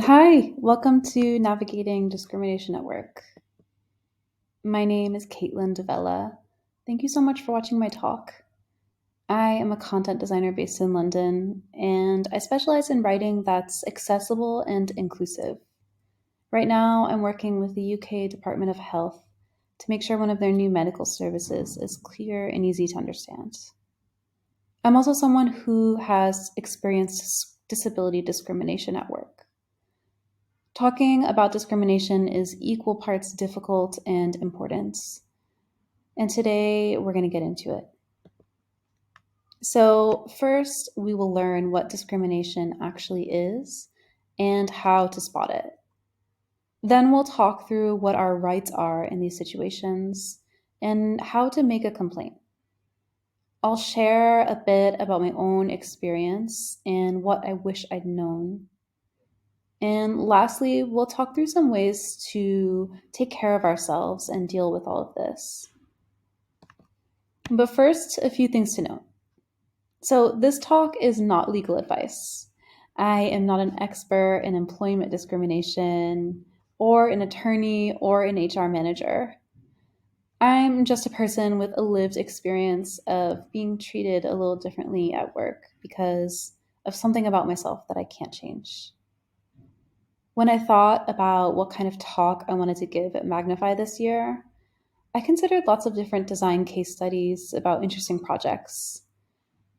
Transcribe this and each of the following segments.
Hi, welcome to Navigating Discrimination at Work. My name is Kaitlin D'Avella. Thank you so much for watching my talk. I am a content designer based in London, and I specialize in writing that's accessible and inclusive. Right now, I'm working with the UK Department of Health to make sure one of their new medical services is clear and easy to understand. I'm also someone who has experienced disability discrimination at work. Talking about discrimination is equal parts difficult and important. And today we're going to get into it. So, first, we will learn what discrimination actually is and how to spot it. Then we'll talk through what our rights are in these situations and how to make a complaint. I'll share a bit about my own experience and what I wish I'd known. And lastly, we'll talk through some ways to take care of ourselves and deal with all of this. But first, a few things to note. So, this talk is not legal advice. I am not an expert in employment discrimination, or an attorney, or an HR manager. I'm just a person with a lived experience of being treated a little differently at work because of something about myself that I can't change. When I thought about what kind of talk I wanted to give at Magnify this year, I considered lots of different design case studies about interesting projects.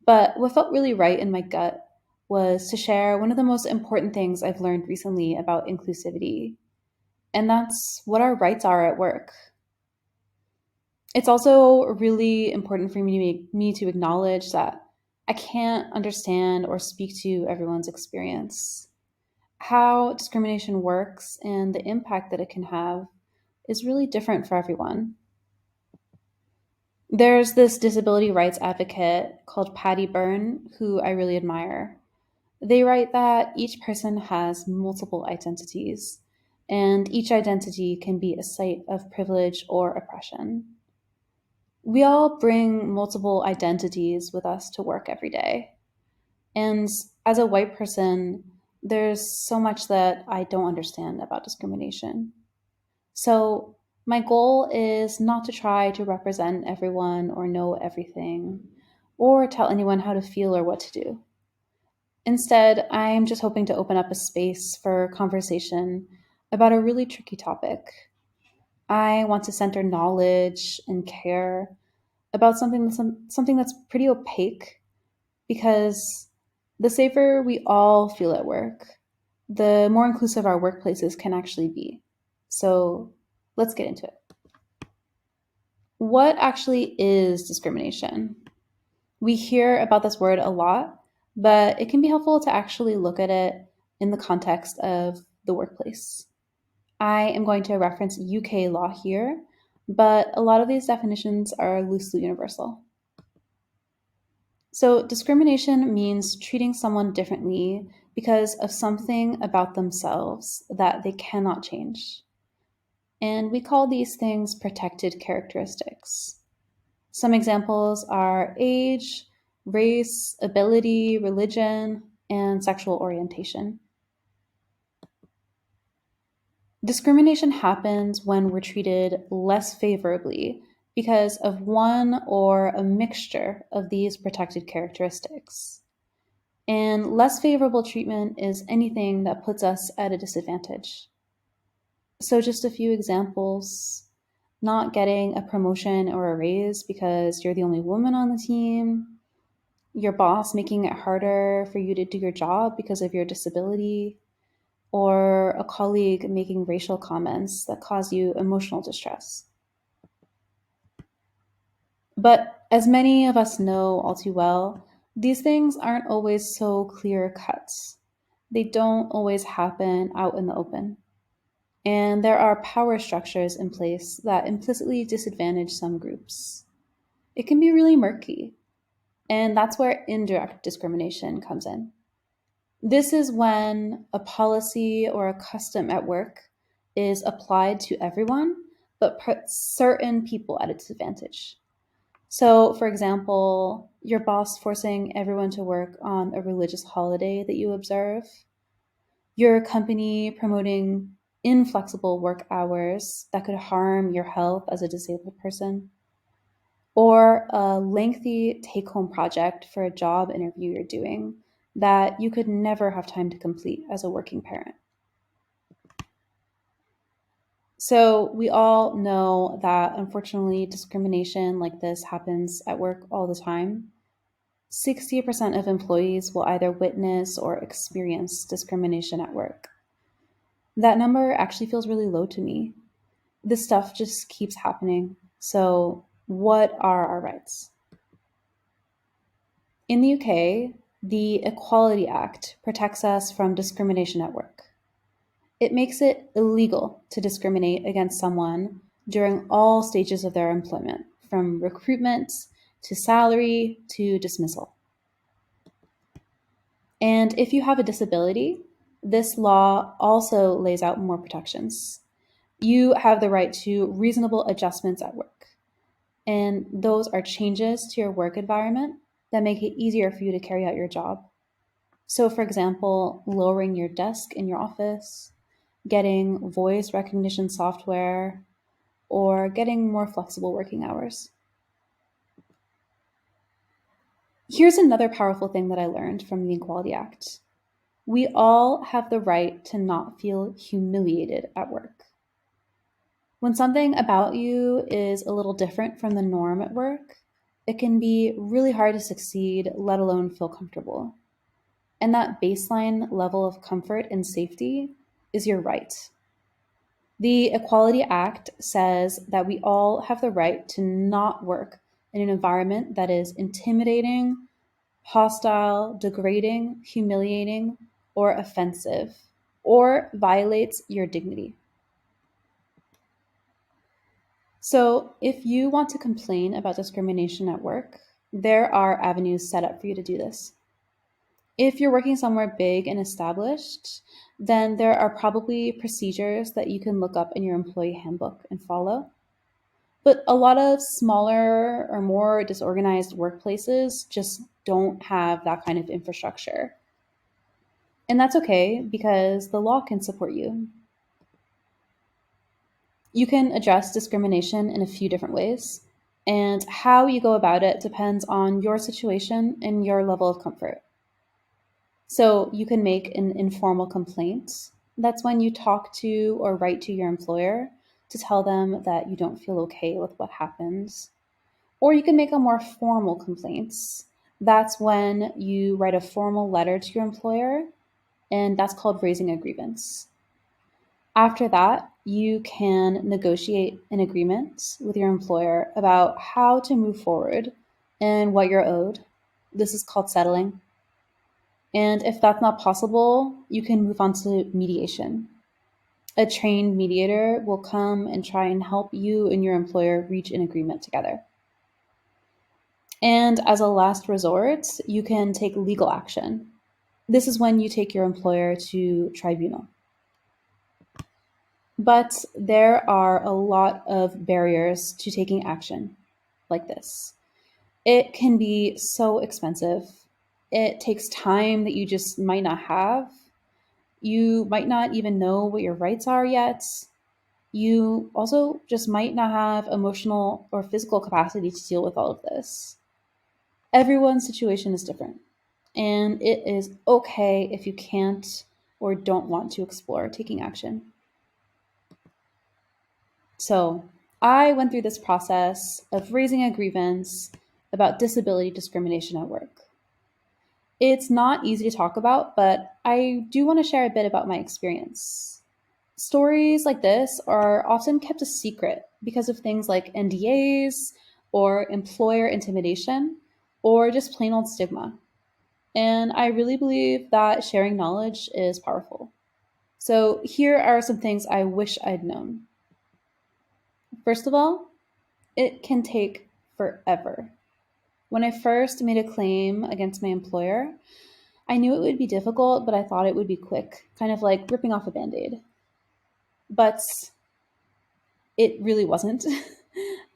But what felt really right in my gut was to share one of the most important things I've learned recently about inclusivity, and that's what our rights are at work. It's also really important for me to acknowledge that I can't understand or speak to everyone's experience. How discrimination works and the impact that it can have is really different for everyone. There's this disability rights advocate called Patty Byrne, who I really admire. They write that each person has multiple identities, and each identity can be a site of privilege or oppression. We all bring multiple identities with us to work every day. And as a white person, there's so much that I don't understand about discrimination. So, my goal is not to try to represent everyone or know everything or tell anyone how to feel or what to do. Instead, I'm just hoping to open up a space for conversation about a really tricky topic. I want to center knowledge and care about something that's pretty opaque because the safer we all feel at work, the more inclusive our workplaces can actually be. So, let's get into it. What actually is discrimination? We hear about this word a lot, but it can be helpful to actually look at it in the context of the workplace. I am going to reference UK law here, but a lot of these definitions are loosely universal. So, discrimination means treating someone differently because of something about themselves that they cannot change. And we call these things protected characteristics. Some examples are age, race, ability, religion, and sexual orientation. Discrimination happens when we're treated less favorably because of one or a mixture of these protected characteristics. And less favorable treatment is anything that puts us at a disadvantage. So, just a few examples: not getting a promotion or a raise because you're the only woman on the team, your boss making it harder for you to do your job because of your disability, or a colleague making racial comments that cause you emotional distress. But as many of us know all too well, these things aren't always so clear cut. They don't always happen out in the open. And there are power structures in place that implicitly disadvantage some groups. It can be really murky, and that's where indirect discrimination comes in. This is when a policy or a custom at work is applied to everyone, but puts certain people at a disadvantage. So, for example, your boss forcing everyone to work on a religious holiday that you observe, your company promoting inflexible work hours that could harm your health as a disabled person, or a lengthy take home project for a job interview you're doing that you could never have time to complete as a working parent. So, we all know that unfortunately, discrimination like this happens at work all the time. 60% of employees will either witness or experience discrimination at work. That number actually feels really low to me. This stuff just keeps happening. So, what are our rights? In the UK, the Equality Act protects us from discrimination at work. It makes it illegal to discriminate against someone during all stages of their employment, from recruitment to salary to dismissal. And if you have a disability, this law also lays out more protections. You have the right to reasonable adjustments at work. And those are changes to your work environment that make it easier for you to carry out your job. So, for example, lowering your desk in your office, getting voice recognition software, or getting more flexible working hours. Here's another powerful thing that I learned from the Equality Act. We all have the right to not feel humiliated at work. When something about you is a little different from the norm at work, it can be really hard to succeed, let alone feel comfortable. And that baseline level of comfort and safety is your right. The Equality Act says that we all have the right to not work in an environment that is intimidating, hostile, degrading, humiliating, or offensive, or violates your dignity. So, if you want to complain about discrimination at work, there are avenues set up for you to do this. If you're working somewhere big and established, then there are probably procedures that you can look up in your employee handbook and follow. But a lot of smaller or more disorganized workplaces just don't have that kind of infrastructure. And that's okay because the law can support you. You can address discrimination in a few different ways, and how you go about it depends on your situation and your level of comfort. So you can make an informal complaint. That's when you talk to or write to your employer to tell them that you don't feel okay with what happens. Or you can make a more formal complaint. That's when you write a formal letter to your employer, and that's called raising a grievance. After that, you can negotiate an agreement with your employer about how to move forward and what you're owed. This is called settling. And if that's not possible, you can move on to mediation. A trained mediator will come and try and help you and your employer reach an agreement together. And as a last resort, you can take legal action. This is when you take your employer to tribunal. But there are a lot of barriers to taking action like this. It can be so expensive. It takes time that you just might not have. You might not even know what your rights are yet. You also just might not have emotional or physical capacity to deal with all of this. Everyone's situation is different, and it is okay if you can't or don't want to explore taking action. So, I went through this process of raising a grievance about disability discrimination at work. It's not easy to talk about, but I do want to share a bit about my experience. Stories like this are often kept a secret because of things like NDAs or employer intimidation or just plain old stigma. And I really believe that sharing knowledge is powerful. So here are some things I wish I'd known. First of all, it can take forever. When I first made a claim against my employer, I knew it would be difficult, but I thought it would be quick, kind of like ripping off a band aid. But it really wasn't.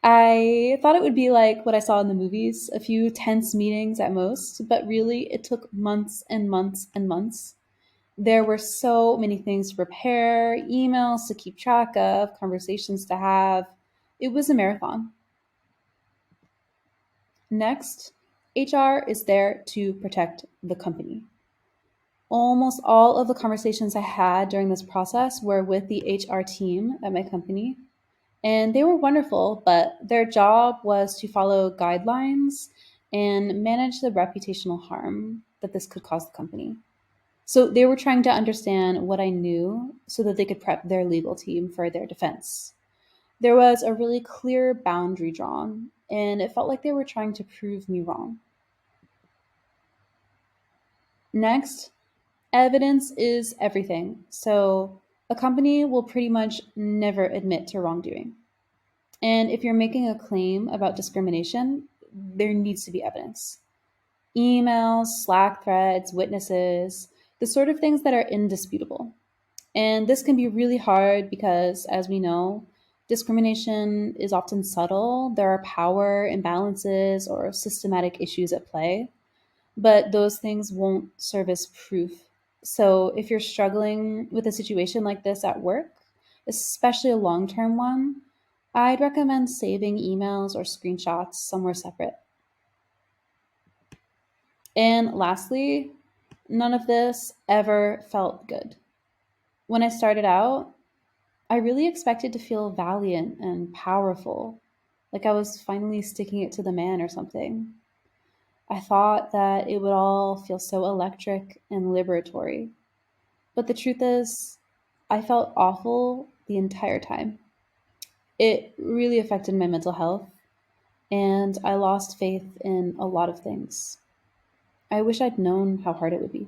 I thought it would be like what I saw in the movies, a few tense meetings at most, but really it took months and months and months. There were so many things to prepare, emails to keep track of, conversations to have. It was a marathon. Next, HR is there to protect the company. Almost all of the conversations I had during this process were with the HR team at my company, and they were wonderful, but their job was to follow guidelines and manage the reputational harm that this could cause the company. So they were trying to understand what I knew so that they could prep their legal team for their defense. There was a really clear boundary drawn, and it felt like they were trying to prove me wrong. Next, evidence is everything. So a company will pretty much never admit to wrongdoing. And if you're making a claim about discrimination, there needs to be evidence. Emails, Slack threads, witnesses, the sort of things that are indisputable. And this can be really hard because, as we know, discrimination is often subtle. There are power imbalances or systematic issues at play, but those things won't serve as proof. So, if you're struggling with a situation like this at work, especially a long term one, I'd recommend saving emails or screenshots somewhere separate. And lastly, none of this ever felt good. When I started out, I really expected to feel valiant and powerful, like I was finally sticking it to the man or something. I thought that it would all feel so electric and liberatory. But the truth is, I felt awful the entire time. It really affected my mental health, and I lost faith in a lot of things. I wish I'd known how hard it would be.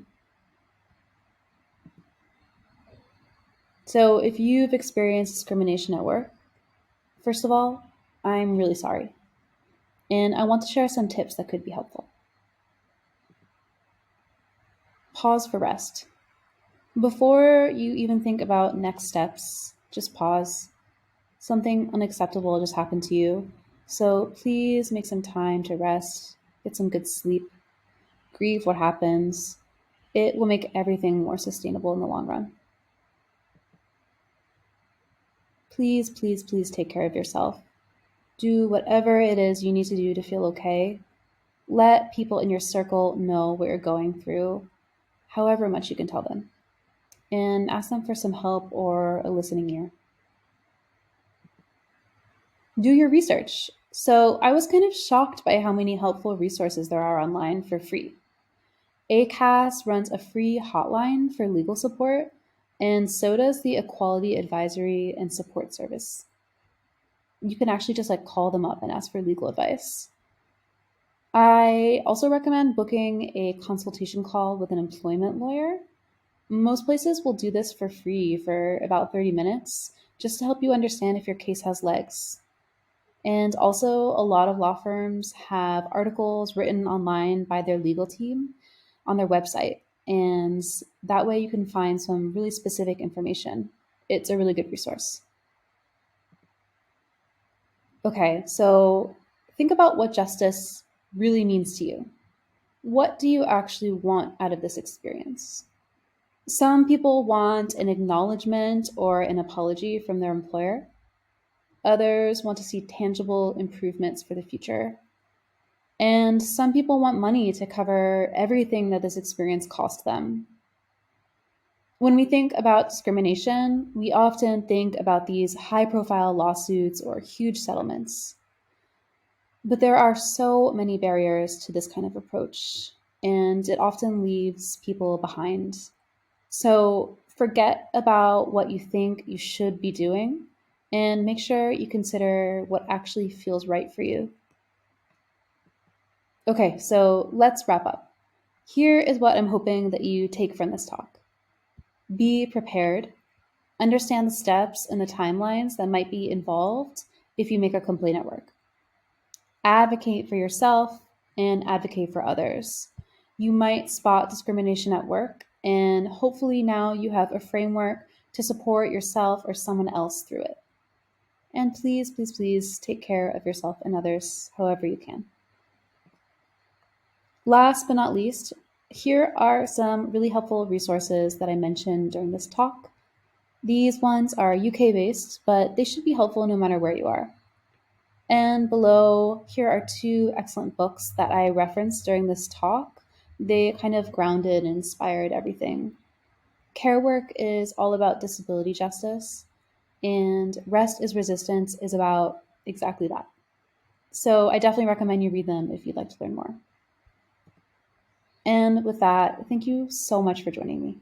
So, if you've experienced discrimination at work, first of all, I'm really sorry. And I want to share some tips that could be helpful. Pause for rest. Before you even think about next steps, just pause. Something unacceptable just happened to you. So please make some time to rest, get some good sleep, grieve what happens. It will make everything more sustainable in the long run. Please, please, please take care of yourself. Do whatever it is you need to do to feel okay. Let people in your circle know what you're going through, however much you can tell them, and ask them for some help or a listening ear. Do your research. So, I was kind of shocked by how many helpful resources there are online for free. ACAS runs a free hotline for legal support, and so does the Equality Advisory and Support Service. You can actually just like call them up and ask for legal advice. I also recommend booking a consultation call with an employment lawyer. Most places will do this for free for about 30 minutes just to help you understand if your case has legs. And also, a lot of law firms have articles written online by their legal team on their website. And that way you can find some really specific information. It's a really good resource. Okay, so think about what justice really means to you. What do you actually want out of this experience? Some people want an acknowledgement or an apology from their employer. Others want to see tangible improvements for the future. And some people want money to cover everything that this experience cost them. When we think about discrimination, we often think about these high profile lawsuits or huge settlements. But there are so many barriers to this kind of approach, and it often leaves people behind. So forget about what you think you should be doing and make sure you consider what actually feels right for you. Okay, so let's wrap up. Here is what I'm hoping that you take from this talk. Be prepared. Understand the steps and the timelines that might be involved if you make a complaint at work. Advocate for yourself and advocate for others. You might spot discrimination at work, and hopefully now you have a framework to support yourself or someone else through it. And please, please, please take care of yourself and others however you can. Last but not least, Here are some really helpful resources that I mentioned during this talk. These ones are UK based, but they should be helpful no matter where you are. And below, here are two excellent books that I referenced during this talk. They kind of grounded and inspired everything. Care Work is all about disability justice, and Rest is Resistance is about exactly that. So I definitely recommend you read them if you'd like to learn more. And with that, thank you so much for joining me.